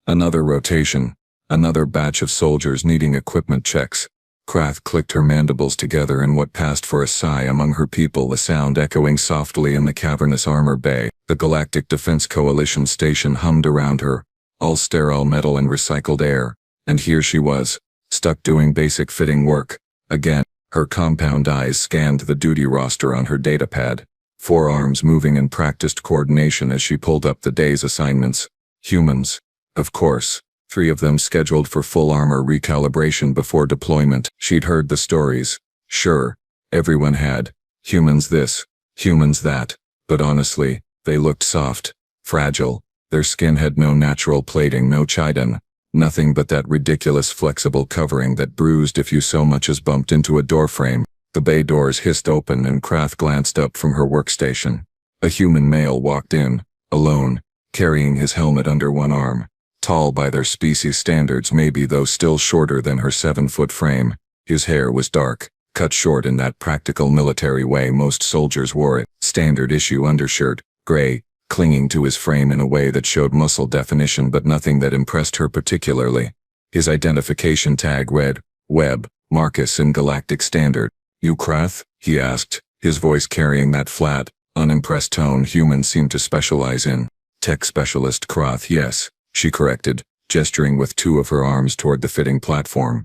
Another rotation. Another batch of soldiers needing equipment checks. Krath clicked her mandibles together in what passed for a sigh among her people, a sound echoing softly in the cavernous armor bay. The Galactic Defense Coalition station hummed around her, all sterile metal and recycled air, and here she was, stuck doing basic fitting work. Again, her compound eyes scanned the duty roster on her datapad, forearms moving in practiced coordination as she pulled up the day's assignments. Humans, of course. 3 of them scheduled for full armor recalibration before deployment. She'd heard the stories. Sure, everyone had. Humans this, humans that. But honestly, they looked soft, fragile. Their skin had no natural plating, no chitin. Nothing but that ridiculous flexible covering that bruised if you so much as bumped into a doorframe. The bay doors hissed open and Krath glanced up from her workstation. A human male walked in, alone, carrying his helmet under one arm. Tall by their species standards maybe, though still shorter than her 7-foot frame. His hair was dark, cut short in that practical military way most soldiers wore it. Standard issue undershirt, gray, clinging to his frame in a way that showed muscle definition but nothing that impressed her particularly. His identification tag read, Webb, Marcus in Galactic Standard. You Krath? He asked, his voice carrying that flat, unimpressed tone humans seem to specialize in. Tech specialist Krath, yes, she corrected, gesturing with 2 of her arms toward the fitting platform.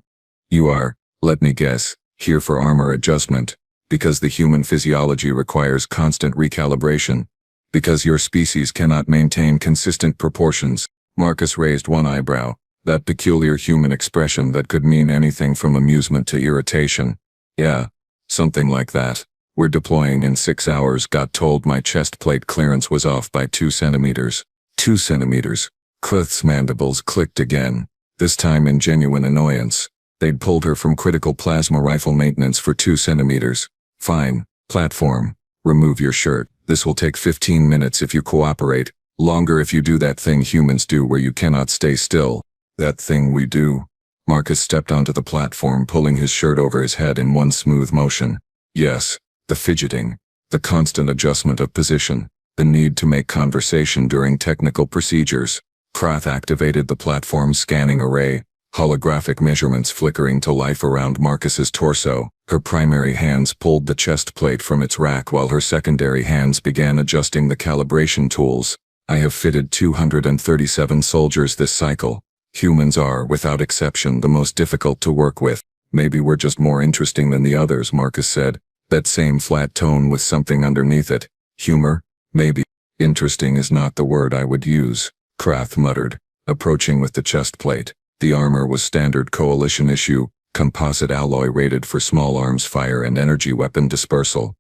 You are, let me guess, here for armor adjustment, because the human physiology requires constant recalibration, because your species cannot maintain consistent proportions. Marcus raised one eyebrow, that peculiar human expression that could mean anything from amusement to irritation. Yeah, something like that. We're deploying in 6 hours. Got told my chest plate clearance was off by 2 centimeters. 2 centimeters. Krath's mandibles clicked again, this time in genuine annoyance. They'd pulled her from critical plasma rifle maintenance for 2 centimeters. Fine, platform. Remove your shirt. This will take 15 minutes if you cooperate. Longer if you do that thing humans do where you cannot stay still. That thing we do. Marcus stepped onto the platform, pulling his shirt over his head in one smooth motion. Yes, the fidgeting, the constant adjustment of position, the need to make conversation during technical procedures. Krath activated the platform's scanning array, holographic measurements flickering to life around Marcus's torso. Her primary hands pulled the chest plate from its rack while her secondary hands began adjusting the calibration tools. I have fitted 237 soldiers this cycle. Humans are, without exception, the most difficult to work with. Maybe we're just more interesting than the others, Marcus said, that same flat tone with something underneath it. Humor? Maybe. Interesting is not the word I would use, Krath muttered, approaching with the chest plate. The armor was standard coalition issue, composite alloy rated for small arms fire and energy weapon dispersal.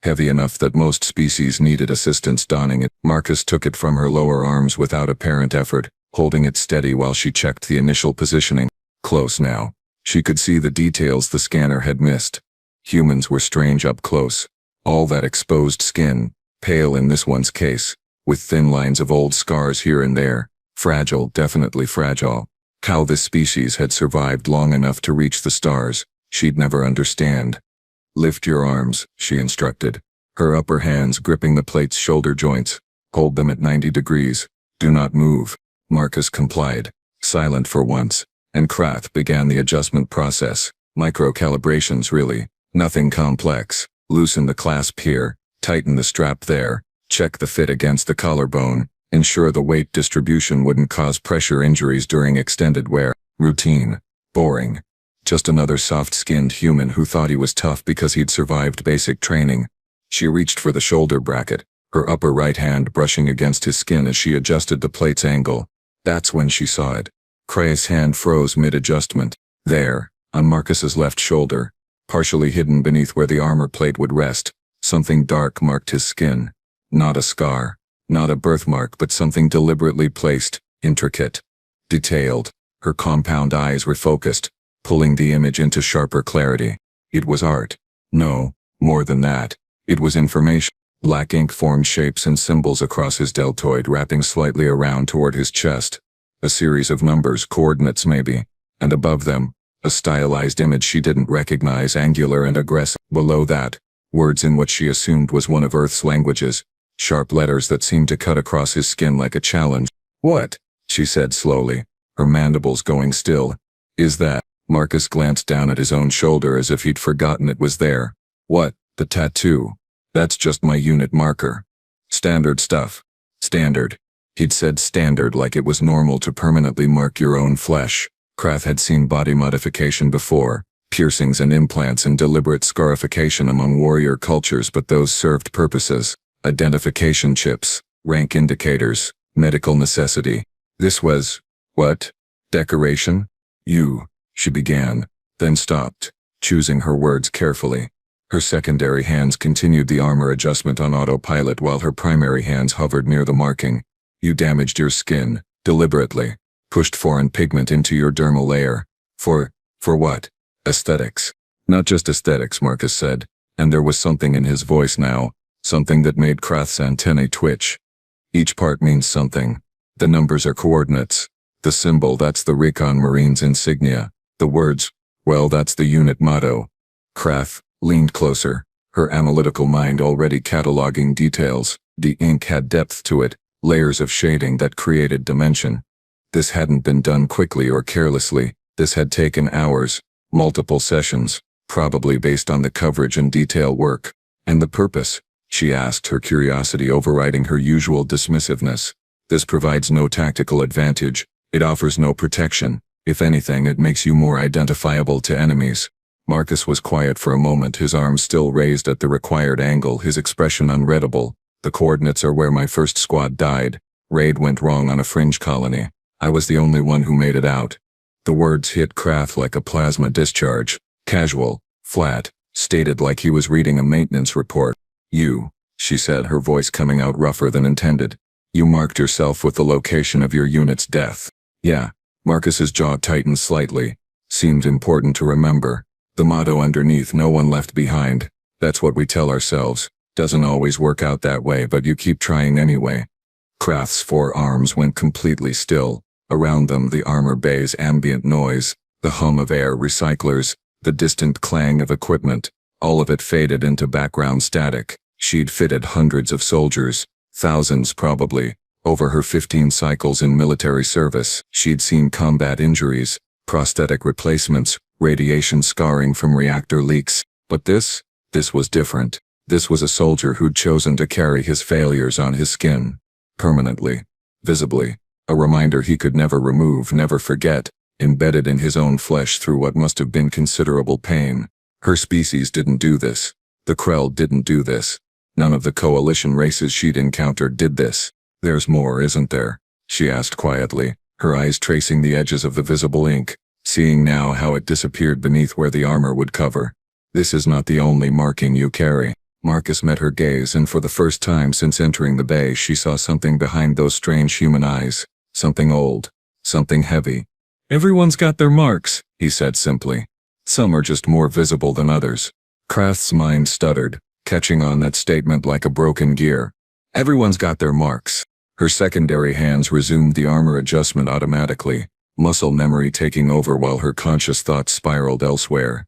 Heavy enough that most species needed assistance donning it. Marcus took it from her lower arms without apparent effort, holding it steady while she checked the initial positioning. Close now. She could see the details the scanner had missed. Humans were strange up close. All that exposed skin, pale in this one's case, with thin lines of old scars here and there. Fragile, definitely fragile. How this species had survived long enough to reach the stars, she'd never understand. Lift your arms, she instructed, her upper hands gripping the plate's shoulder joints. Hold them at 90 degrees. Do not move. Marcus complied, silent for once, and Krath began the adjustment process. Micro-calibrations really, nothing complex. Loosen the clasp here, tighten the strap there, check the fit against the collarbone, ensure the weight distribution wouldn't cause pressure injuries during extended wear. Routine. Boring. Just another soft-skinned human who thought he was tough because he'd survived basic training. She reached for the shoulder bracket, her upper right hand brushing against his skin as she adjusted the plate's angle. That's when she saw it. Krath's hand froze mid-adjustment. There, on Marcus's left shoulder, partially hidden beneath where the armor plate would rest, something dark marked his skin. Not a scar, not a birthmark, but something deliberately placed, intricate, detailed. Her compound eyes were focused, pulling the image into sharper clarity. It was art. No, more than that. It was information. Black ink formed shapes and symbols across his deltoid, wrapping slightly around toward his chest. A series of numbers, coordinates maybe. And above them, a stylized image she didn't recognize, angular and aggressive. Below that, words in what she assumed was one of Earth's languages. Sharp letters that seemed to cut across his skin like a challenge. What? she said slowly, her mandibles going still. Is that? Marcus glanced down at his own shoulder as if he'd forgotten it was there. What? The tattoo? That's just my unit marker. Standard stuff. Standard. He'd said standard like it was normal to permanently mark your own flesh. Krath had seen body modification before, piercings and implants and deliberate scarification among warrior cultures, but those served purposes. Identification chips, rank indicators, medical necessity. This was, what? Decoration? She began, then stopped, choosing her words carefully. Her secondary hands continued the armor adjustment on autopilot while her primary hands hovered near the marking. You damaged your skin, deliberately. Pushed foreign pigment into your dermal layer. For what? Aesthetics. Not just aesthetics, Marcus said, and there was something in his voice now, something that made Krath's antennae twitch. Each part means something. The numbers are coordinates. The symbol, that's the Recon Marines insignia. The words, well, that's the unit motto. Krath leaned closer, her analytical mind already cataloging details. The ink had depth to it, layers of shading that created dimension. This hadn't been done quickly or carelessly. This had taken hours, multiple sessions, probably based on the coverage and detail work. And the purpose? She asked, her curiosity overriding her usual dismissiveness. This provides no tactical advantage. It offers no protection. If anything, it makes you more identifiable to enemies. Marcus was quiet for a moment, his arms still raised at the required angle, his expression unreadable. The coordinates are where my first squad died. Raid went wrong on a fringe colony. I was the only one who made it out. The words hit Krath like a plasma discharge. Casual, flat, stated like he was reading a maintenance report. She said, her voice coming out rougher than intended. You marked yourself with the location of your unit's death. Yeah. Marcus's jaw tightened slightly. Seemed important to remember. The motto underneath, no one left behind. That's what we tell ourselves. Doesn't always work out that way, but you keep trying anyway. Krath's forearms went completely still. Around them, the armor bay's ambient noise, the hum of air recyclers, the distant clang of equipment, all of it faded into background static. She'd fitted hundreds of soldiers, thousands probably. Over her 15 cycles in military service, she'd seen combat injuries, prosthetic replacements, radiation scarring from reactor leaks. But this was different. This was a soldier who'd chosen to carry his failures on his skin. Permanently. Visibly. A reminder he could never remove, never forget, embedded in his own flesh through what must have been considerable pain. Her species didn't do this. The Krell didn't do this. None of the coalition races she'd encountered did this. There's more, isn't there? She asked quietly, her eyes tracing the edges of the visible ink, seeing now how it disappeared beneath where the armor would cover. This is not the only marking you carry. Marcus met her gaze, and for the first time since entering the bay, she saw something behind those strange human eyes. Something old. Something heavy. Everyone's got their marks, he said simply. Some are just more visible than others. Krath's mind stuttered, catching on that statement like a broken gear. Everyone's got their marks. Her secondary hands resumed the armor adjustment automatically, muscle memory taking over while her conscious thoughts spiraled elsewhere.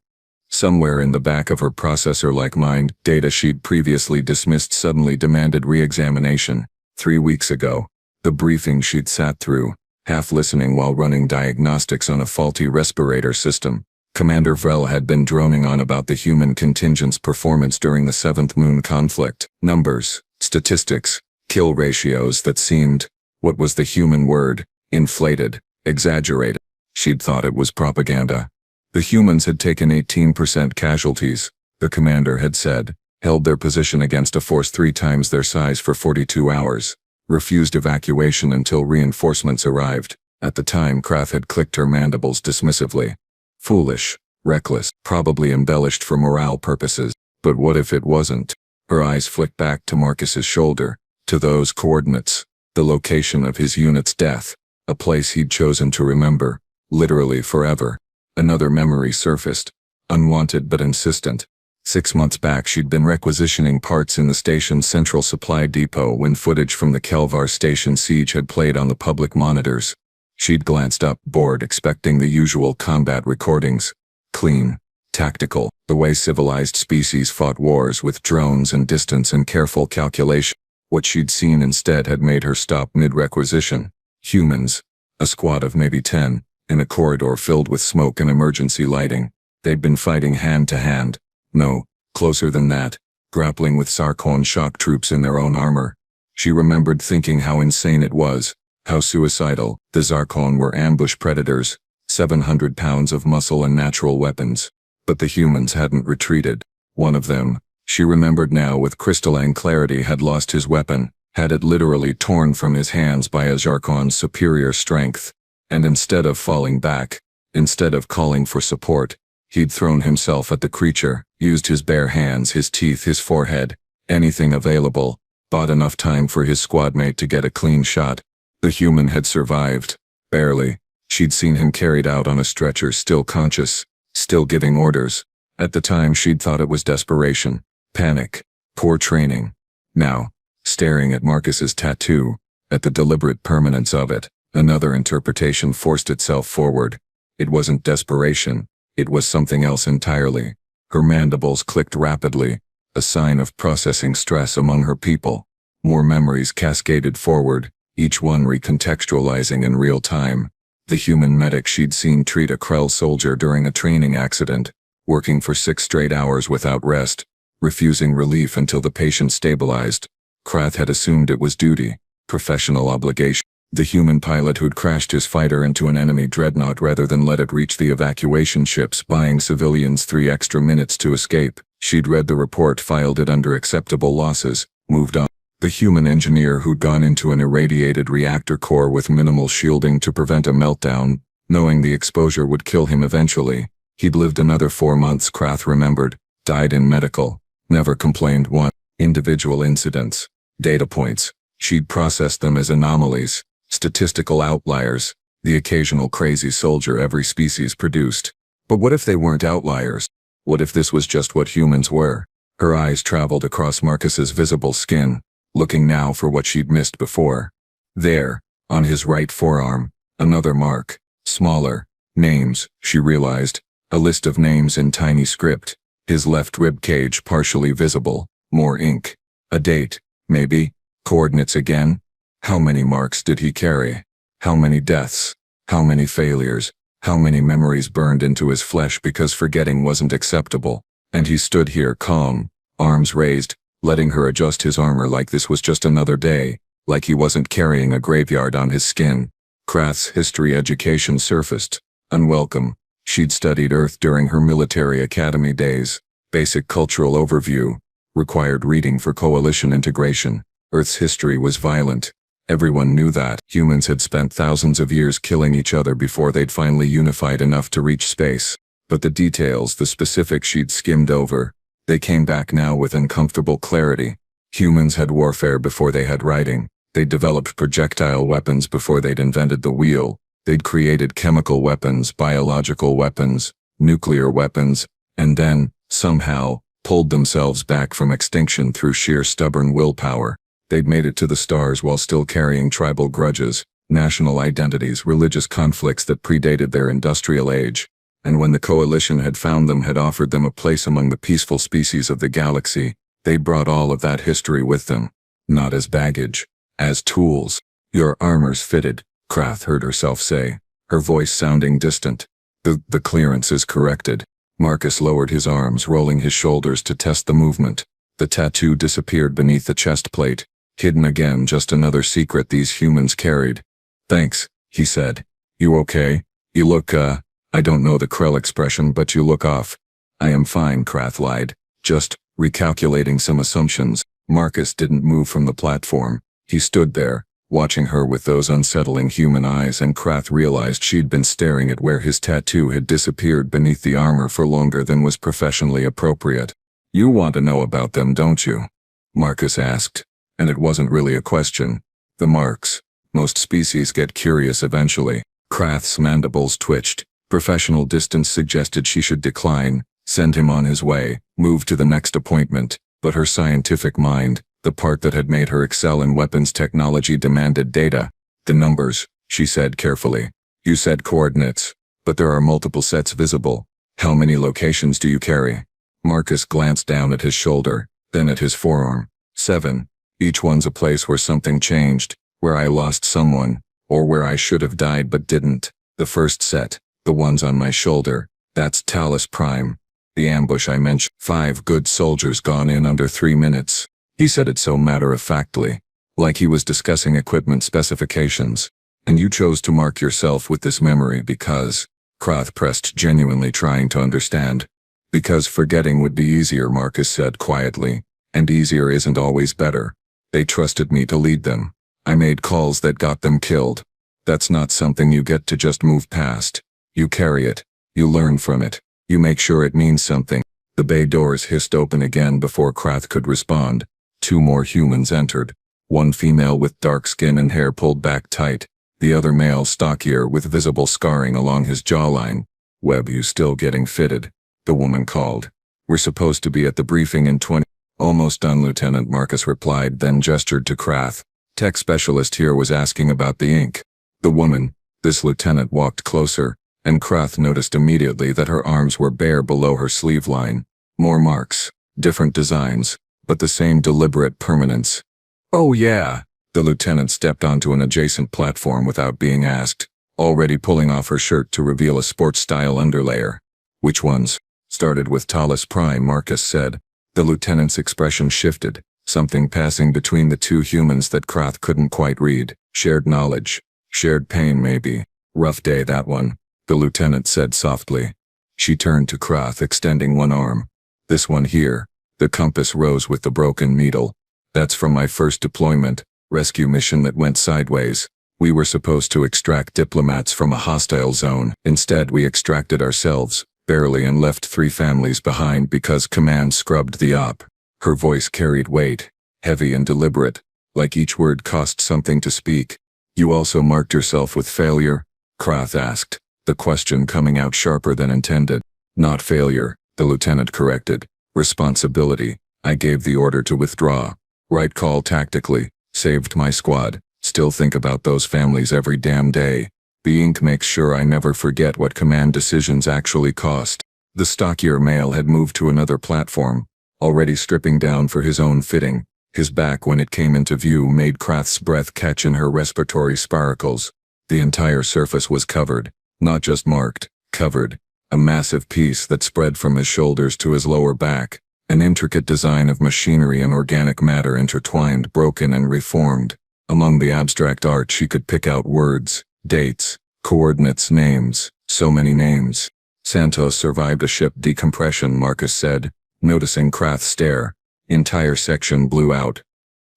Somewhere in the back of her processor-like mind, data she'd previously dismissed suddenly demanded re-examination. 3 weeks ago, the briefing she'd sat through, half listening while running diagnostics on a faulty respirator system. Commander Vrel had been droning on about the human contingent's performance during the Seventh Moon conflict. Numbers, statistics, kill ratios that seemed, what was the human word, inflated, exaggerated. She'd thought it was propaganda. The humans had taken 18% casualties, the commander had said, held their position against a force 3 times their size for 42 hours, refused evacuation until reinforcements arrived. At the time, Krath had clicked her mandibles dismissively. Foolish, reckless, probably embellished for morale purposes. But what if it wasn't? Her eyes flicked back to Marcus's shoulder, to those coordinates, the location of his unit's death, a place he'd chosen to remember, literally forever. Another memory surfaced, unwanted but insistent. 6 months back she'd been requisitioning parts in the station's central supply depot when footage from the Kelvar station siege had played on the public monitors. She'd glanced up, bored, expecting the usual combat recordings. Clean, tactical, the way civilized species fought wars with drones and distance and careful calculation. What she'd seen instead had made her stop mid-requisition. Humans, A squad of maybe 10, in a corridor filled with smoke and emergency lighting. They'd been fighting hand to hand. No, closer than that, grappling with Sarkon shock troops in their own armor. She remembered thinking how insane it was, how suicidal. The Zarkon were ambush predators, 700 pounds of muscle and natural weapons. But the humans hadn't retreated. One of them, she remembered now with crystalline clarity, had lost his weapon, had it literally torn from his hands by a Zarkon's superior strength. And instead of falling back, instead of calling for support, he'd thrown himself at the creature, used his bare hands, his teeth, his forehead, anything available, bought enough time for his squadmate to get a clean shot. The human had survived. Barely. She'd seen him carried out on a stretcher, still conscious, still giving orders. At the time she'd thought it was desperation, panic, poor training. Now, staring at Marcus's tattoo, at the deliberate permanence of it, another interpretation forced itself forward. It wasn't desperation. It was something else entirely. Her mandibles clicked rapidly, a sign of processing stress among her people. More memories cascaded forward, each one recontextualizing in real time. The human medic she'd seen treat a Krell soldier during a training accident, working for 6 straight hours without rest, refusing relief until the patient stabilized. Krath had assumed it was duty, professional obligation. The human pilot who'd crashed his fighter into an enemy dreadnought rather than let it reach the evacuation ships, buying civilians 3 extra minutes to escape. She'd read the report, filed it under acceptable losses, moved on. The human engineer who'd gone into an irradiated reactor core with minimal shielding to prevent a meltdown, knowing the exposure would kill him eventually. He'd lived another 4 months, Krath remembered, died in medical, never complained once. Individual incidents, data points, she'd processed them as anomalies. Statistical outliers, the occasional crazy soldier every species produced. But what if they weren't outliers? What if this was just what humans were? Her eyes traveled across Marcus's visible skin, looking now for what she'd missed before. There, on his right forearm, another mark, smaller, names, she realized, a list of names in tiny script, his left rib cage partially visible, more ink. A date, maybe, coordinates again. How many marks did he carry? How many deaths? How many failures? How many memories burned into his flesh because forgetting wasn't acceptable? And he stood here calm, arms raised, letting her adjust his armor like this was just another day, like he wasn't carrying a graveyard on his skin. Krath's history education surfaced. Unwelcome. She'd studied Earth during her military academy days. Basic cultural overview. Required reading for coalition integration. Earth's history was violent. Everyone knew that. Humans had spent thousands of years killing each other before they'd finally unified enough to reach space. But the details, the specifics she'd skimmed over, they came back now with uncomfortable clarity. Humans had warfare before they had writing. They'd developed projectile weapons before they'd invented the wheel. They'd created chemical weapons, biological weapons, nuclear weapons, and then, somehow, pulled themselves back from extinction through sheer stubborn willpower. They'd made it to the stars while still carrying tribal grudges, national identities, religious conflicts that predated their industrial age. And when the coalition had found them, had offered them a place among the peaceful species of the galaxy, they brought all of that history with them. Not as baggage, as tools. Your armor's fitted, Krath heard herself say, her voice sounding distant. The clearance is corrected. Marcus lowered his arms, rolling his shoulders to test the movement. The tattoo disappeared beneath the chest plate. Hidden again, just another secret these humans carried. Thanks, he said. You okay? You look, I don't know the Krell expression, but you look off. I am fine, Krath lied. Just recalculating some assumptions. Marcus didn't move from the platform. He stood there, watching her with those unsettling human eyes, and Krath realized she'd been staring at where his tattoo had disappeared beneath the armor for longer than was professionally appropriate. You want to know about them, don't you? Marcus asked. And it wasn't really a question. The marks. Most species get curious eventually. Krath's mandibles twitched. Professional distance suggested she should decline, send him on his way, move to the next appointment. But her scientific mind, the part that had made her excel in weapons technology, demanded data. The numbers, she said carefully. You said coordinates, but there are multiple sets visible. How many locations do you carry? Marcus glanced down at his shoulder, then at his forearm. 7. Each one's a place where something changed, where I lost someone, Or where I should have died but didn't. The first set, the ones on my shoulder, that's Talos Prime. The ambush I mentioned, 5 good soldiers gone in under 3 minutes. He said it so matter-of-factly, like he was discussing equipment specifications. And you chose to mark yourself with this memory because, Krath pressed, genuinely trying to understand. Because forgetting would be easier, Marcus said quietly, and easier isn't always better. They trusted me to lead them. I made calls that got them killed. That's not something you get to just move past. You carry it. You learn from it. You make sure it means something. The bay doors hissed open again before Krath could respond. 2 more humans entered. One female with dark skin and hair pulled back tight. The other male stockier with visible scarring along his jawline. Webb, you still getting fitted? The woman called. We're supposed to be at the briefing in 20. Almost done, Lieutenant, Marcus replied, then gestured to Krath. Tech specialist here was asking about the ink. The woman, this lieutenant, walked closer, and Krath noticed immediately that her arms were bare below her sleeve line. More marks, different designs, but the same deliberate permanence. Oh yeah. The lieutenant stepped onto an adjacent platform without being asked, already pulling off her shirt to reveal a sports-style underlayer. Which ones? Started with Talos Prime, Marcus said. The lieutenant's expression shifted, something passing between the 2 humans that Krath couldn't quite read. Shared knowledge. Shared pain, maybe. Rough day, that one, the lieutenant said softly. She turned to Krath, extending one arm. This one here. The compass rose with the broken needle. That's from my first deployment, rescue mission that went sideways. We were supposed to extract diplomats from a hostile zone. Instead, we extracted ourselves, barely, and left 3 families behind because command scrubbed the op. Her voice carried weight, heavy and deliberate, like each word cost something to speak. You also marked yourself with failure? Krath asked, the question coming out sharper than intended. Not failure, the lieutenant corrected. Responsibility. I gave the order to withdraw. Right call tactically. Saved my squad. Still think about those families every damn day. The ink makes sure I never forget what command decisions actually cost. The stockier male had moved to another platform, already stripping down for his own fitting. His back, when it came into view, made Krath's breath catch in her respiratory spiracles. The entire surface was covered, not just marked, covered. A massive piece that spread from his shoulders to his lower back. An intricate design of machinery and organic matter intertwined, broken and reformed. Among the abstract art she could pick out words, dates, coordinates, names. So many names. Santos survived a ship decompression, Marcus said, noticing Krath's stare. Entire section blew out.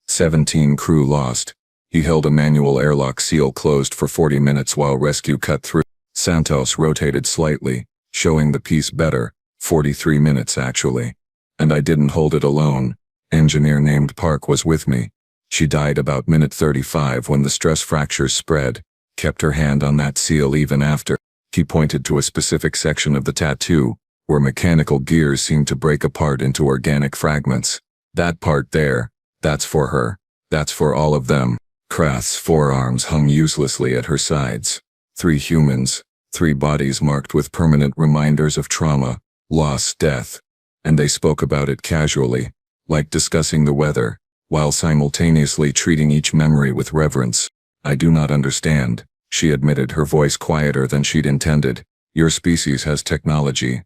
17 crew lost. He held a manual airlock seal closed for 40 minutes while rescue cut through. Santos rotated slightly, showing the piece better. 43 minutes actually. And I didn't hold it alone. Engineer named Park was with me. She died about minute 35 when the stress fractures spread. Kept her hand on that seal even after. He pointed to a specific section of the tattoo, where mechanical gears seemed to break apart into organic fragments. That part there, that's for her. That's for all of them. Krath's forearms hung uselessly at her sides. 3 humans, 3 bodies marked with permanent reminders of trauma, loss, death. And they spoke about it casually, like discussing the weather, while simultaneously treating each memory with reverence. I do not understand, she admitted, her voice quieter than she'd intended. Your species has technology.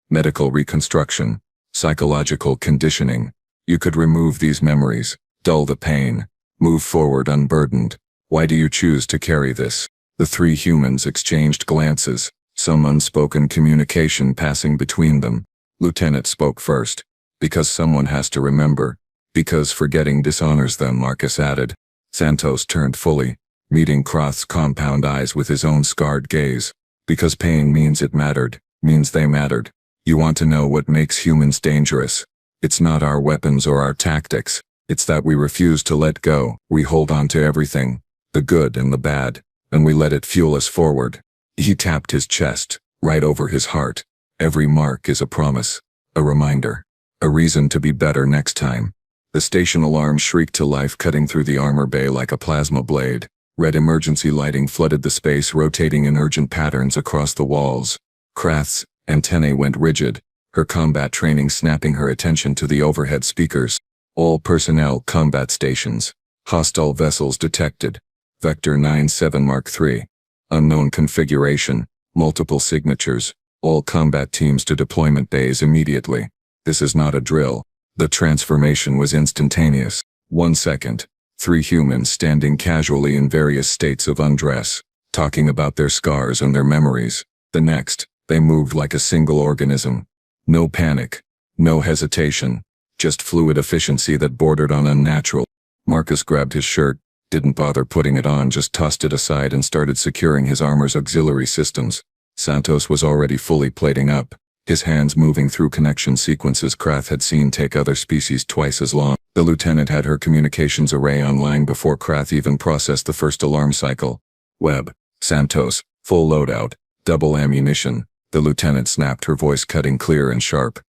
Medical reconstruction, psychological conditioning. You could remove these memories, dull the pain, move forward unburdened. Why do you choose to carry this? The 3 humans exchanged glances, some unspoken communication passing between them. Lieutenant spoke first. Because someone has to remember. Because forgetting dishonors them, Marcus added. Santos turned fully, meeting Krath's compound eyes with his own scarred gaze. Because pain means it mattered, means they mattered. You want to know what makes humans dangerous? It's not our weapons or our tactics. It's that we refuse to let go. We hold on to everything, the good and the bad, and we let it fuel us forward. He tapped his chest, right over his heart. Every mark is a promise, a reminder, a reason to be better next time. The station alarm shrieked to life, cutting through the armor bay like a plasma blade. Red emergency lighting flooded the space, rotating in urgent patterns across the walls. Krath's antennae went rigid, her combat training snapping her attention to the overhead speakers. All personnel, combat stations. Hostile vessels detected. Vector 97 Mark III. Unknown configuration, multiple signatures, all combat teams to deployment bays immediately. This is not a drill. The transformation was instantaneous. 1 second. 3 humans standing casually in various states of undress, talking about their scars and their memories. The next, they moved like a single organism. No panic, no hesitation, just fluid efficiency that bordered on unnatural. Marcus grabbed his shirt, didn't bother putting it on, just tossed it aside and started securing his armor's auxiliary systems. Santos was already fully plating up, his hands moving through connection sequences Krath had seen take other species twice as long. The lieutenant had her communications array online before Krath even processed the first alarm cycle. Webb, Santos, full loadout, double ammunition. The lieutenant snapped, her voice cutting clear and sharp.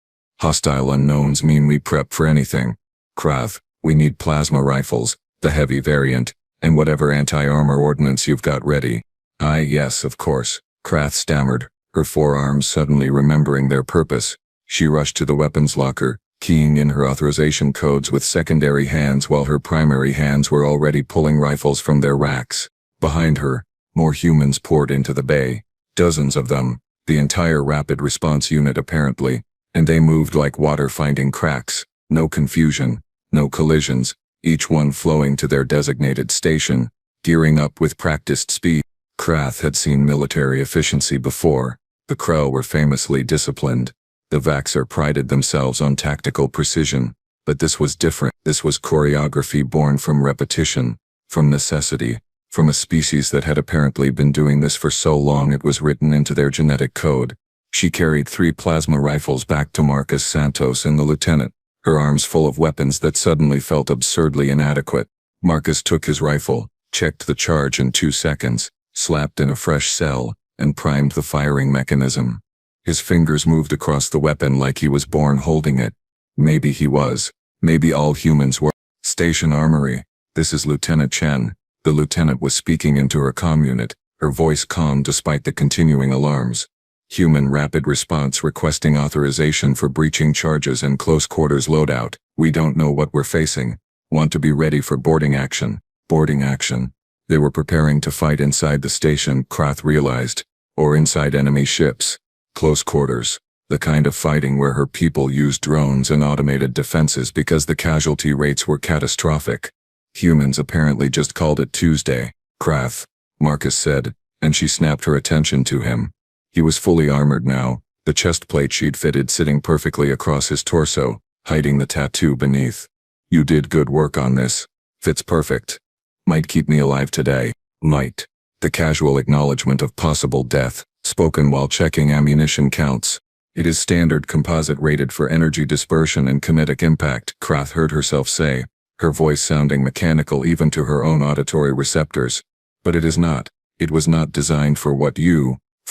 Hostile unknowns mean we prep for anything. Krath, we need plasma rifles, the heavy variant, and whatever anti-armor ordnance you've got ready. Yes, of course, Krath stammered, her forearms suddenly remembering their purpose. She rushed to the weapons locker, keying in her authorization codes with secondary hands while her primary hands were already pulling rifles from their racks. Behind her, more humans poured into the bay. Dozens of them, the entire rapid response unit apparently, and they moved like water finding cracks. No confusion, no collisions, each one flowing to their designated station, gearing up with practiced speed. Krath had seen military efficiency before. The Crow were famously disciplined. The Vaxxer prided themselves on tactical precision. But this was different. This was choreography born from repetition, from necessity, from a species that had apparently been doing this for so long it was written into their genetic code. She carried 3 plasma rifles back to Marcus, Santos, and the lieutenant, her arms full of weapons that suddenly felt absurdly inadequate. Marcus took his rifle, checked the charge in 2 seconds, slapped in a fresh cell, and primed the firing mechanism. His fingers moved across the weapon like he was born holding it. Maybe he was. Maybe all humans were. Station Armory. This is Lieutenant Chen. The lieutenant was speaking into her comm unit, her voice calm despite the continuing alarms. Human rapid response requesting authorization for breaching charges and close quarters loadout. We don't know what we're facing. Want to be ready for boarding action. Boarding action. They were preparing to fight inside the station, Krath realized, or inside enemy ships. Close quarters. The kind of fighting where her people used drones and automated defenses because the casualty rates were catastrophic. Humans apparently just called it Tuesday. Krath, Marcus said, and she snapped her attention to him. He was fully armored now, the chest plate she'd fitted sitting perfectly across his torso, hiding the tattoo beneath. You did good work on this. Fits perfect. Might keep me alive today. Might. The casual acknowledgement of possible death, spoken while checking ammunition counts. It is standard composite rated for energy dispersion and kinetic impact, Krath heard herself say, her voice sounding mechanical even to her own auditory receptors. But it is not. It was not designed for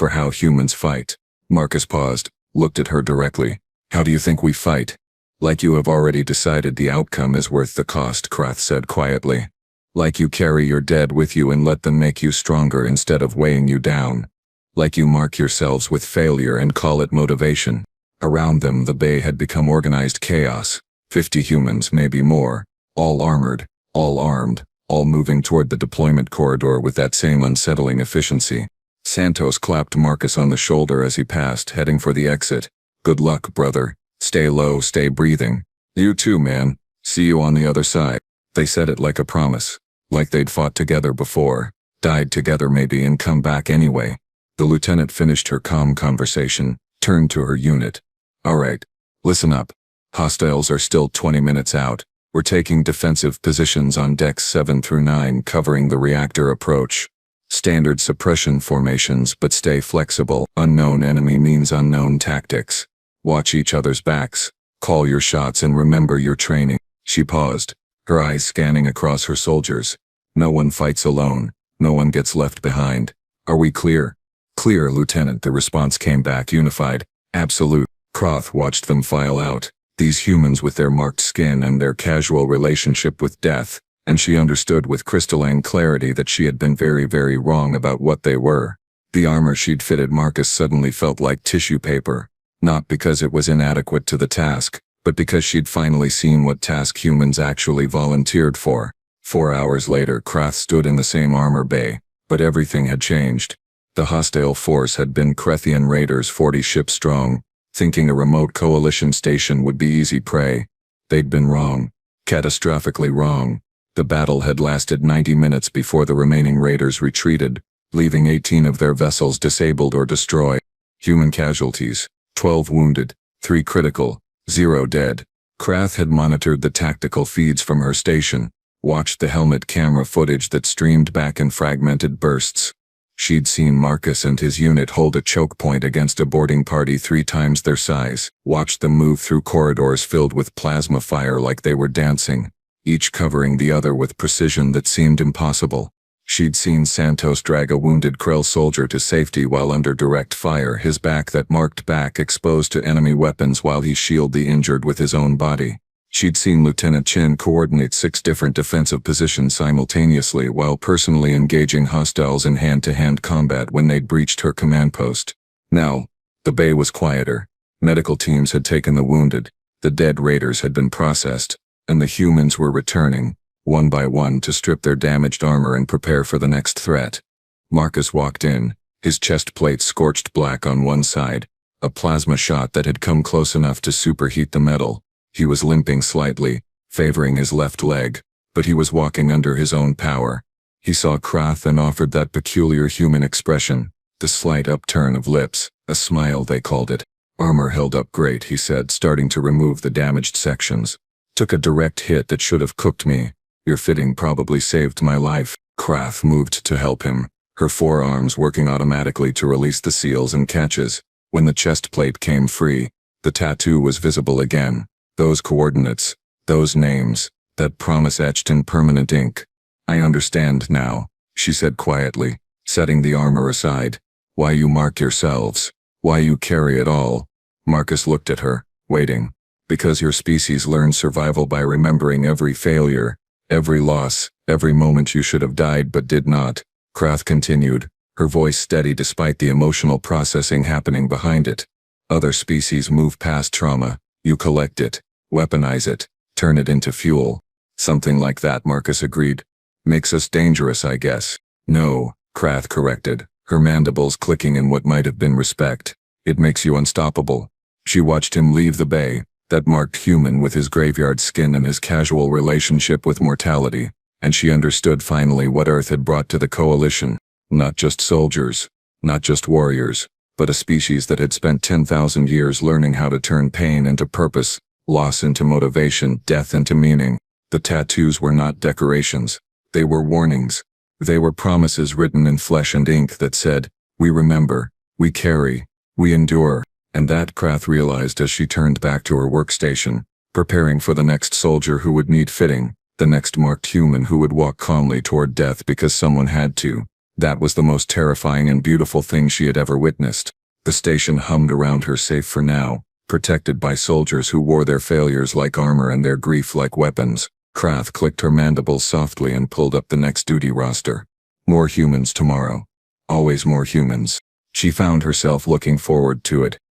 how humans fight. Marcus paused, looked at her directly. How do you think we fight? Like you have already decided the outcome is worth the cost, Krath said quietly. Like you carry your dead with you and let them make you stronger instead of weighing you down. Like you mark yourselves with failure and call it motivation. Around them the bay had become organized chaos. 50 humans, maybe more, all armored, all armed, all moving toward the deployment corridor with that same unsettling efficiency. Santos clapped Marcus on the shoulder as he passed, heading for the exit. Good luck, brother. Stay low, stay breathing. You too, man. See you on the other side. They said it like a promise. Like they'd fought together before. Died together maybe and come back anyway. The lieutenant finished her calm conversation, turned to her unit. Alright. Listen up. Hostiles are still 20 minutes out. We're taking defensive positions on decks 7 through 9 covering the reactor approach. Standard suppression formations, but stay flexible. Unknown enemy means unknown tactics. Watch each other's backs. Call your shots and remember your training. She paused, her eyes scanning across her soldiers. No one fights alone. No one gets left behind. Are we clear? Clear, Lieutenant. The response came back unified. Absolute. Krath watched them file out. These humans with their marked skin and their casual relationship with death. And she understood with crystalline clarity that she had been very, very wrong about what they were. The armor she'd fitted Marcus suddenly felt like tissue paper. Not because it was inadequate to the task, but because she'd finally seen what task humans actually volunteered for. 4 hours later, Krath stood in the same armor bay, but everything had changed. The hostile force had been Krethian raiders 40 ships strong, thinking a remote coalition station would be easy prey. They'd been wrong. Catastrophically wrong. The battle had lasted 90 minutes before the remaining raiders retreated, leaving 18 of their vessels disabled or destroyed. Human casualties, 12 wounded, 3 critical, 0 dead. Krath had monitored the tactical feeds from her station, watched the helmet camera footage that streamed back in fragmented bursts. She'd seen Marcus and his unit hold a choke point against a boarding party 3 times their size, watched them move through corridors filled with plasma fire like they were dancing, each covering the other with precision that seemed impossible. She'd seen Santos drag a wounded Krell soldier to safety while under direct fire, his back that marked back exposed to enemy weapons while he shielded the injured with his own body. She'd seen Lieutenant Chen coordinate 6 different defensive positions simultaneously while personally engaging hostiles in hand-to-hand combat when they'd breached her command post. Now, the bay was quieter. Medical teams had taken the wounded, the dead raiders had been processed, and the humans were returning, one by one, to strip their damaged armor and prepare for the next threat. Marcus walked in, his chest plate scorched black on one side, a plasma shot that had come close enough to superheat the metal. He was limping slightly, favoring his left leg, but he was walking under his own power. He saw Krath and offered that peculiar human expression, the slight upturn of lips, a smile they called it. Armor held up great, he said, starting to remove the damaged sections. Took a direct hit that should have cooked me. Your fitting probably saved my life. Krath moved to help him, her forearms working automatically to release the seals and catches. When the chest plate came free, the tattoo was visible again. Those coordinates, those names, that promise etched in permanent ink. I understand now, she said quietly, setting the armor aside. Why you mark yourselves. Why you carry it all. Marcus looked at her, waiting. Because your species learns survival by remembering every failure, every loss, every moment you should have died but did not. Krath continued, her voice steady despite the emotional processing happening behind it. Other species move past trauma. You collect it, weaponize it, turn it into fuel. Something like that, Marcus agreed. Makes us dangerous, I guess. No, Krath corrected, her mandibles clicking in what might have been respect. It makes you unstoppable. She watched him leave the bay, that marked human with his graveyard skin and his casual relationship with mortality, and she understood finally what Earth had brought to the Coalition. Not just soldiers, not just warriors, but a species that had spent 10,000 years learning how to turn pain into purpose, loss into motivation, death into meaning. The tattoos were not decorations. They were warnings. They were promises written in flesh and ink that said, we remember, we carry, we endure. And that Krath realized as she turned back to her workstation, preparing for the next soldier who would need fitting, the next marked human who would walk calmly toward death because someone had to. That was the most terrifying and beautiful thing she had ever witnessed. The station hummed around her, safe for now, protected by soldiers who wore their failures like armor and their grief like weapons. Krath clicked her mandibles softly and pulled up the next duty roster. More humans tomorrow. Always more humans. She found herself looking forward to it,